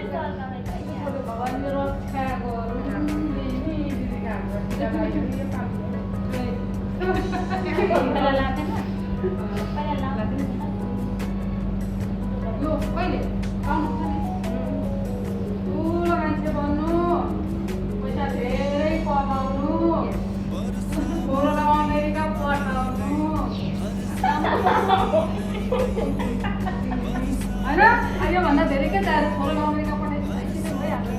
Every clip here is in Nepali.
भगवानले रक्षा गरौँ यो कहिले ठुलो मान्छे बन्नु पैसा धेरै कमाउनु कोरोनामा अमेरिका पठाउनु होइन योभन्दा धेरै के चाहियो कोरोना अमेरिका पठाइदिनु भइहाल्यो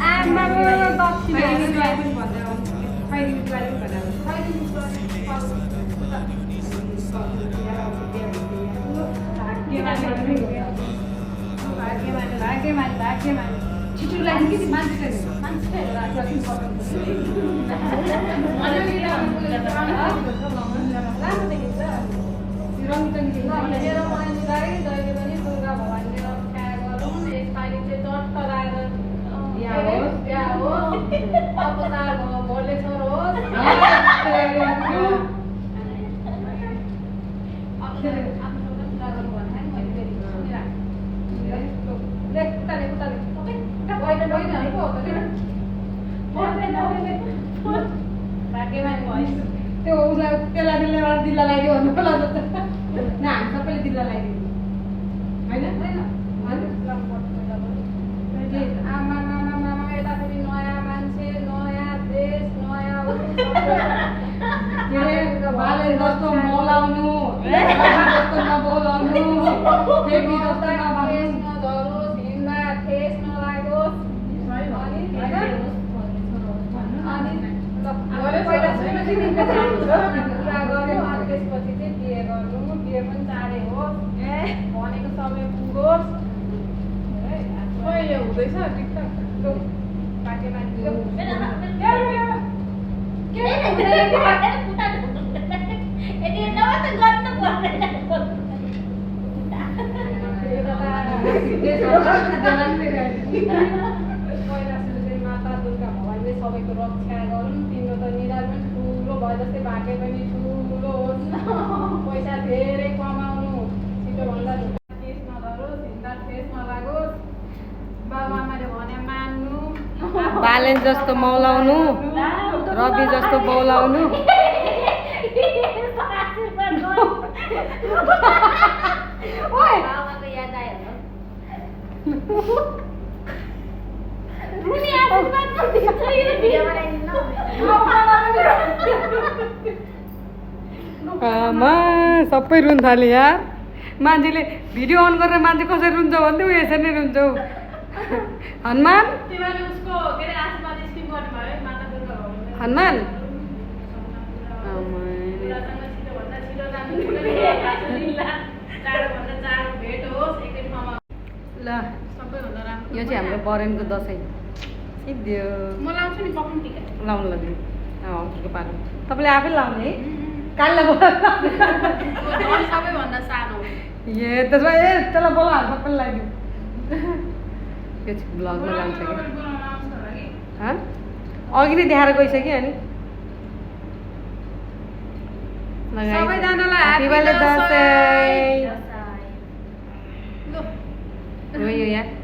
आमाको भाग्यमानी छिटो लाग्यो कि मान्छे त्यो उसलाई त्यसलाई दिल्ला लगाइदियो भन्नु होला जस्तो न हामी सबैले दिल्ला लगाइदियो होइन आमा यताखेरि नयाँ मान्छे नयाँ देश नयाँ भाले जस्तो मौलाउनु जस्तो नबोलाउनु फेरि जस्तो नधरोस् हिँड्दा ठेस नलागोस् त्यसपछि चाहिँ बिहे गर्नु बिहे पनि चाँडै होस् भनेको समय पुगोस् कहिले हुँदैछ टिकटक माता दुर्गा भगवानले सबैको रक्षा गरौँ तिम्रो त निधार पनि ठुलो भयो जस्तै भाग्य पनि ठुलो होस् पैसा धेरै कमाउनु छिटोभन्दा केस नधरोस् हिँड्दा ठेस नलागोस् बाबुआमाले भने मान्नु बालेन जस्तो मौलाउनु रवि जस्तो बौलाउनु आमा सबै रुन थाल्यो यार मान्छेले भिडियो अन गरेर मान्छे कसरी रुन्छ भन्दै ऊ यसरी नै रुन्छ हौ हनुमान हनुमान ल यो चाहिँ हाम्रो बरेनको दसैँ सिद्धियो म लाउँछु नि पक्नु टिका लाउनु लाग्यो हजुरको पालो तपाईँले आफै लाउने है कालीलाई सबैभन्दा सानो ए त्यसमा ए त्यसलाई बोला सबैलाई लाग्यो यो चाहिँ ब्लगमा लान्छ कि अघि नै देखाएर गइसक्यो अनि सबैजनालाई ह्यापी दसैँ हो यो यार